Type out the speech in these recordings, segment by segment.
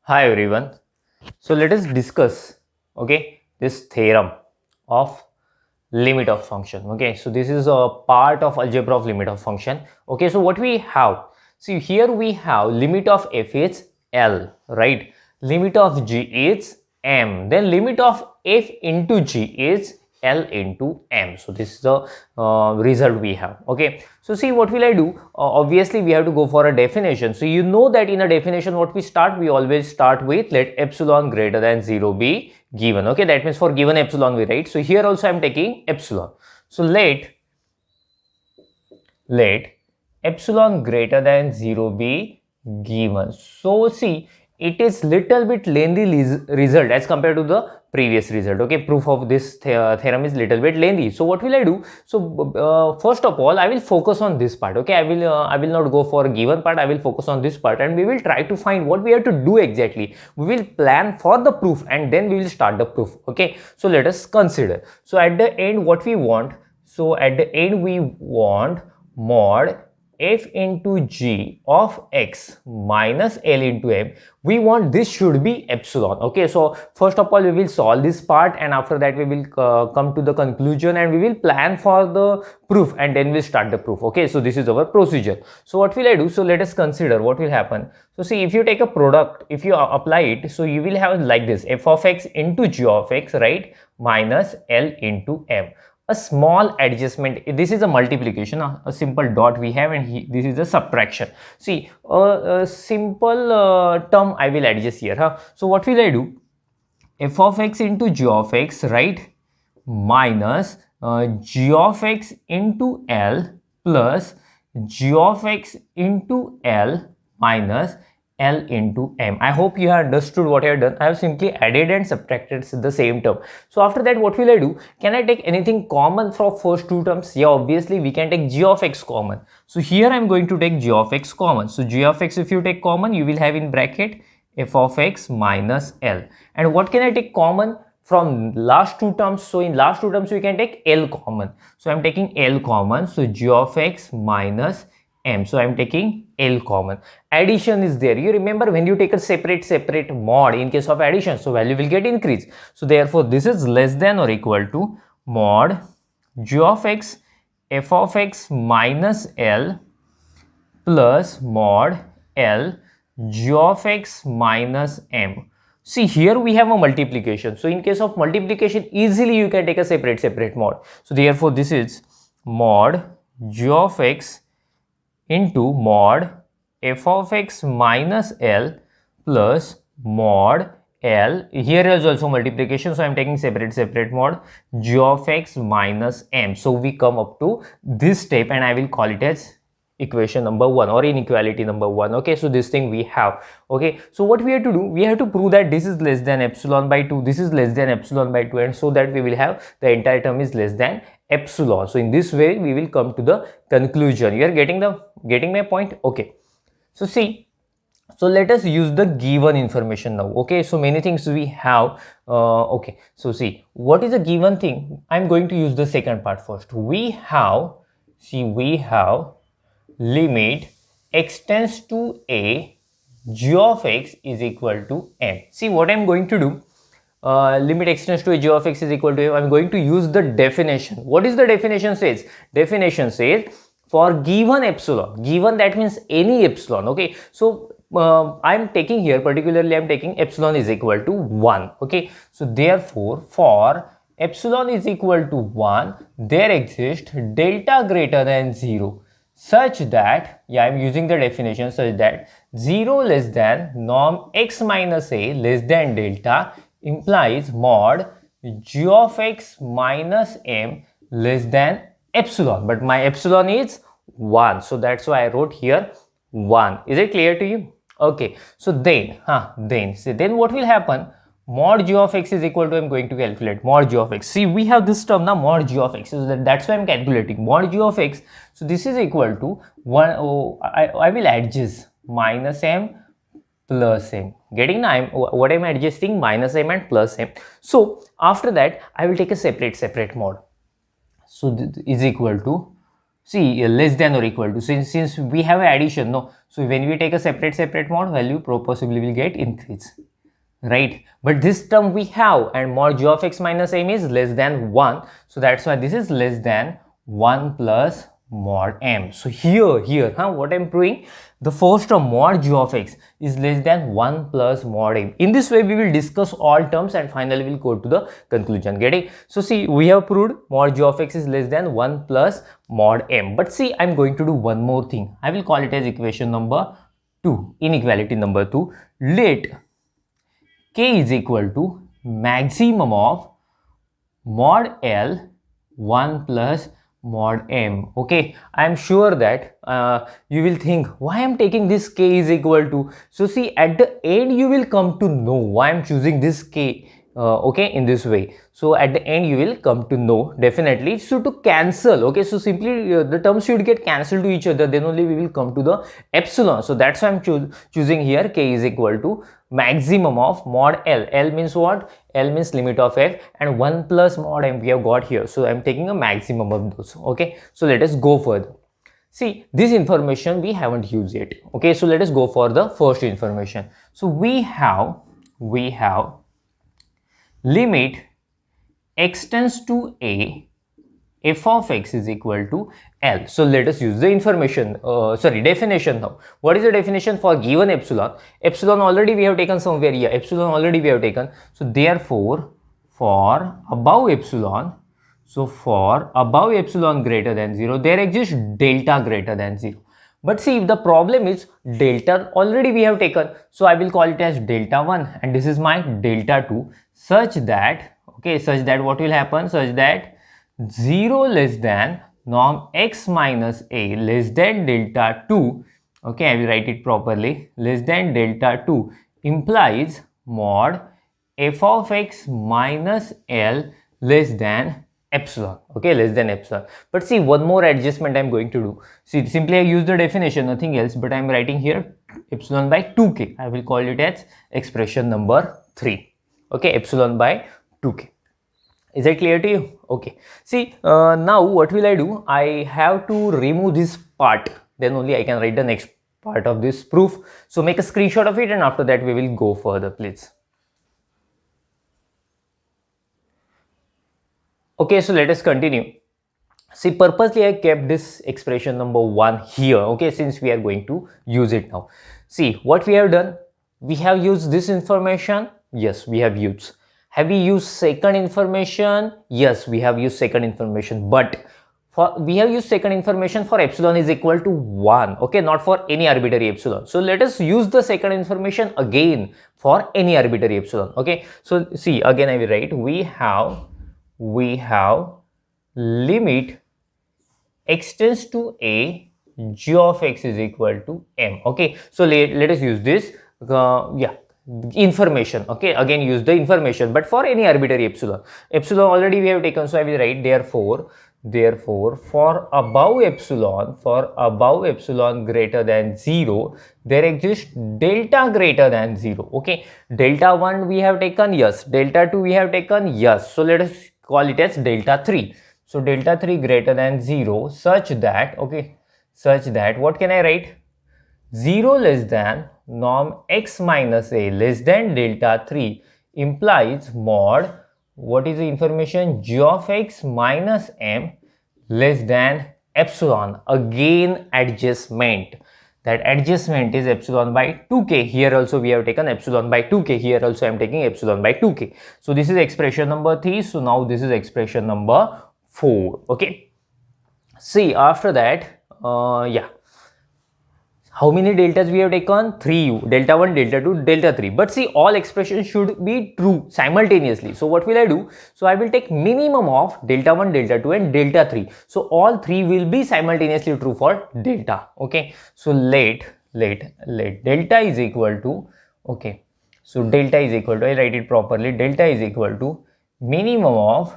Hi everyone. So let us discuss this theorem of limit of function. So this is a part of algebra of limit of function. So what we have, see here we have limit of f is L, right? Limit of g is m, then limit of f into g is L into m. So this is the result we have. So see, what will I do? Obviously we have to go for a definition. So you know that in a definition what we always start with let epsilon greater than 0 be given. That means for given epsilon we write. So here also I am taking epsilon. So let epsilon greater than 0 be given. So see, it is little bit lengthy result as compared to the previous result. Proof of this theorem is little bit lengthy. So what will I do? So first of all I will focus on this part. I will not go for a given part. I will focus on this part and we will try to find what we have to do exactly. We will plan for the proof and then we will start the proof. So let us consider. So at the end what we want, we want mod f into g of x minus L into m. We want this should be epsilon. So first of all we will solve this part and after that we will come to the conclusion and we will plan for the proof and then we'll start the proof. So this is our procedure. So what will I do? So let us consider what will happen. So see, if you take a product, if you apply it, so you will have like this f of x into g of x, right, minus L into m. A small adjustment, this is a multiplication, a simple dot we have, and this is a subtraction. See, a simple term I will adjust here. So what will I do? F of x into g of x, right, minus g of x into L plus g of x into L minus L into m. I hope you have understood what I have done. I have simply added and subtracted the same term. So after that what will I do? Can I take anything common from first two terms? Yeah, obviously we can take g of x common. So here I am going to take g of x common. So g of x if you take common, you will have in bracket f of x minus L. And what can I take common from last two terms? So in last two terms we can take L common. So I am taking L common. So g of x minus m. So I am taking L common. Addition is there. You remember when you take a separate mod in case of addition, so value will get increased. So therefore this is less than or equal to mod g of x f of x minus L plus mod L g of x minus m. See, here we have a multiplication. So in case of multiplication, easily you can take a separate mod. So therefore this is mod g of x into mod f of x minus L plus mod L. Here is also multiplication, so I am taking separate mod g of x minus m. So we come up to this step and I will call it as equation number 1 or inequality number 1. So this thing we have. So what we have to do, we have to prove that this is less than epsilon by 2, this is less than epsilon by 2, and so that we will have the entire term is less than epsilon. So in this way we will come to the conclusion. You are getting my point? So see, so let us use the given information now. So many things we have. So see, what is a given thing? I'm going to use the second part first. We have limit x tends to a, g of x is equal to m. See what I'm going to do. Limit x tends to a, g of x is equal to m. I'm going to use the definition. What is the definition says? Definition says for given epsilon, given that means any epsilon. So I'm taking here particularly I'm taking epsilon is equal to 1. So therefore for epsilon is equal to 1, there exists delta greater than 0 such that, I'm using the definition such that 0 less than norm x minus a less than delta implies mod g of x minus m less than epsilon, but my epsilon is 1, so that's why I wrote here 1. Is it clear to you? So then what will happen? Mod g of x is equal to, I'm going to calculate mod g of x. See, we have this term now, mod g of x. So that's why I'm calculating mod g of x. So this is equal to 1. I will adjust minus m plus m. Getting now what I'm adjusting? Minus m and plus m. So after that I will take a separate mod. So is equal to See, less than or equal to, since we have addition, no, so when we take a separate mod, value possibly will get increase, right? But this term we have, and mod g of x minus m is less than 1, so that's why this is less than 1 plus mod m. So here what I'm proving, the first term mod g of x is less than 1 plus mod m. In this way we will discuss all terms and finally we'll go to the conclusion. Getting? So see, we have proved mod g of x is less than 1 plus mod m. But see, I'm going to do one more thing. I will call it as equation number 2, inequality number 2. Let k is equal to maximum of mod L 1 plus mod m. Okay, I am sure that you will think why I am taking this k is equal to. So see, at the end you will come to know why I am choosing this k. Okay, in this way. So at the end you will come to know definitely. So to cancel, okay, so simply the terms should get cancelled to each other, then only we will come to the epsilon. So that's why I'm choosing here k is equal to maximum of mod L. L means what? L means limit of f, and 1 plus mod m we have got here. So I'm taking a maximum of those. Okay, so let us go further. See, this information we haven't used yet. Okay, so let us go for the first information. So we have limit x tends to a, f of x is equal to L. So let us use the definition now. What is the definition for given epsilon? Epsilon already we have taken somewhere here. Epsilon already we have taken. So therefore, for above epsilon, greater than 0, there exists delta greater than 0. But see, if the problem is delta already we have taken, so I will call it as delta 1 and this is my delta 2, such that what will happen, such that 0 less than norm x minus a less than delta 2, okay, I will write it properly, less than delta 2 implies mod f of x minus L less than epsilon, okay, less than epsilon. But see, one more adjustment I'm going to do. See, simply I use the definition, nothing else, but I'm writing here epsilon by 2k. I will call it as expression number 3. Okay, epsilon by 2k. Is that clear to you? Okay. See, now what will I do? I have to remove this part. Then only I can write the next part of this proof. So make a screenshot of it and after that we will go further, please. Okay, so let us continue. See, purposely I kept this expression number 1 here, okay, since we are going to use it now. See, what we have done, we have used this information. Yes, we have used. Have we used second information? Yes, we have used second information, but we have used second information for epsilon is equal to 1, okay, not for any arbitrary epsilon. So let us use the second information again for any arbitrary epsilon, okay. So see, again I will write, we have limit x tends to a, g of x is equal to m, okay. So let us use this information, okay, again use the information, but for any arbitrary epsilon already we have taken. So I will write therefore for above epsilon greater than 0, there exists delta greater than 0, okay. Delta 1 we have taken, yes. Delta 2 we have taken, yes. So let us call it as delta 3. So delta 3 greater than 0, such that what can I write? 0 less than norm x minus a less than delta 3 implies mod, what is the information, g of x minus m less than epsilon. Again adjustment, that adjustment is epsilon by 2k. Here also we have taken epsilon by 2k, here also I am taking epsilon by 2k. So this is expression number 3. So now this is expression number 4, okay. See, after that how many deltas we have taken? 3, delta 1, delta 2, delta 3. But see, all expressions should be true simultaneously. So what will I do? So I will take minimum of delta 1, delta 2 and delta 3. So all 3 will be simultaneously true for delta, okay. So let delta is equal to, okay, so delta is equal to, I write it properly, delta is equal to minimum of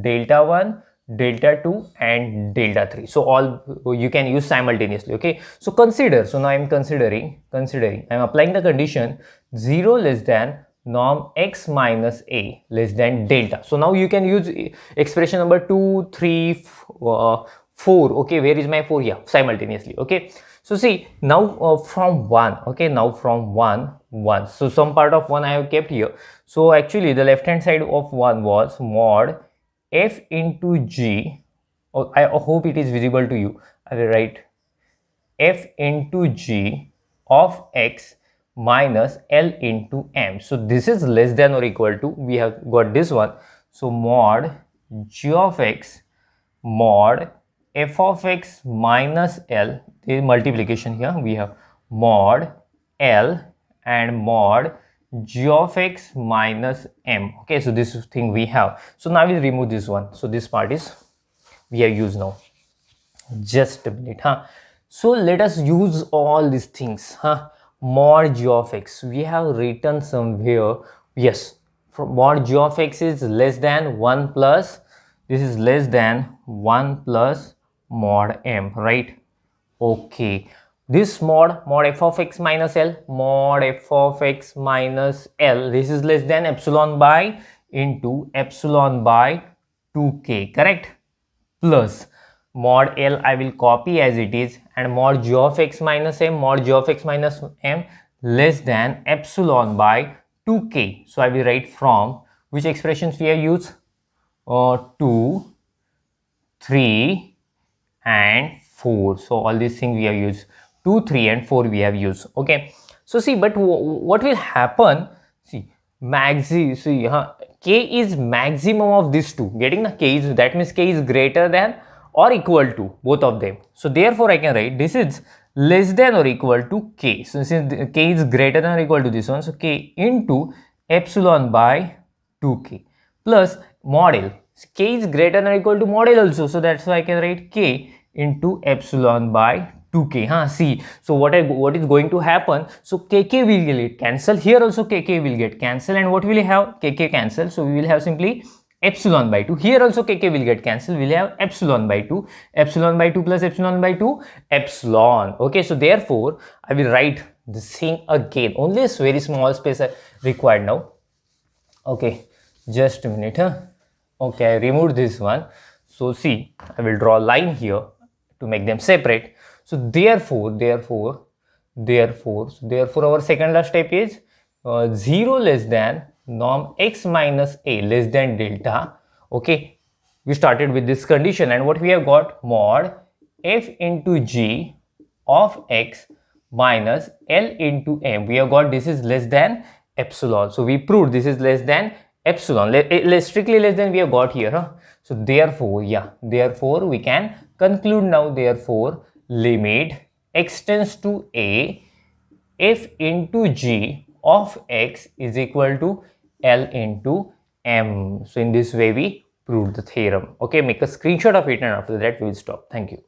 delta 1, delta 2 and delta 3. So all you can use simultaneously, okay. So consider, so now I am considering, I am applying the condition 0 less than norm x minus a less than delta. So now you can use expression number 2, 3, 4 4. Okay, where is my 4? Yeah, simultaneously. Okay, so see now from 1. Okay, now from 1, so some part of 1 I have kept here. So actually the left hand side of 1 was mod f into g. Oh, I hope it is visible to you. I will write f into g of x minus L into m. So this is less than or equal to, we have got this one. So mod g of x mod f of x minus L, the multiplication here we have mod L and mod g of x minus m. Okay, so this thing we have. So now we'll remove this one. So this part is we have used now. Just a minute, huh? So let us use all these things, huh? Mod g of x, we have written somewhere, yes, from mod g of x is less than 1 plus, this is less than 1 plus mod m, right? Okay, this mod f of x minus L, mod f of x minus L, this is less than epsilon by into epsilon by 2k, correct? Plus mod L I will copy as it is, and mod g of x minus m, mod g of x minus m less than epsilon by 2k. So I will write from which expressions we have used? 2, 3 and 4. So all these things we have used. 2, 3 and 4 we have used. Okay. So see, but what will happen? See, k is maximum of these two. Getting the k is, that means k is greater than or equal to both of them. So therefore I can write this is less than or equal to k. So since k is greater than or equal to this one, so k into epsilon by 2k plus mod L. K is greater than or equal to mod L also. So that's why I can write k into epsilon by 2k. See, so what is going to happen? So kk will get cancelled. Here also kk will get cancelled, and what will we have? Kk cancel. So we will have simply epsilon by 2. Here also kk will get cancelled. We'll have epsilon by 2. Epsilon by 2 plus epsilon by 2, epsilon. Okay, so therefore I will write this thing again. Only a very small space required now. Okay, just a minute. Okay, I removed this one. So see, I will draw a line here to make them separate. So therefore our second last step is 0 less than norm x minus a less than delta. Okay, we started with this condition, and what we have got? Mod f into g of x minus L into m. We have got this is less than epsilon. So we proved this is less than epsilon, strictly less than we have got here. So therefore, yeah, therefore we can conclude now. Therefore, limit x tends to a, f into g of x is equal to L into m. So in this way we proved the theorem. Okay, make a screenshot of it, and after that we will stop. Thank you.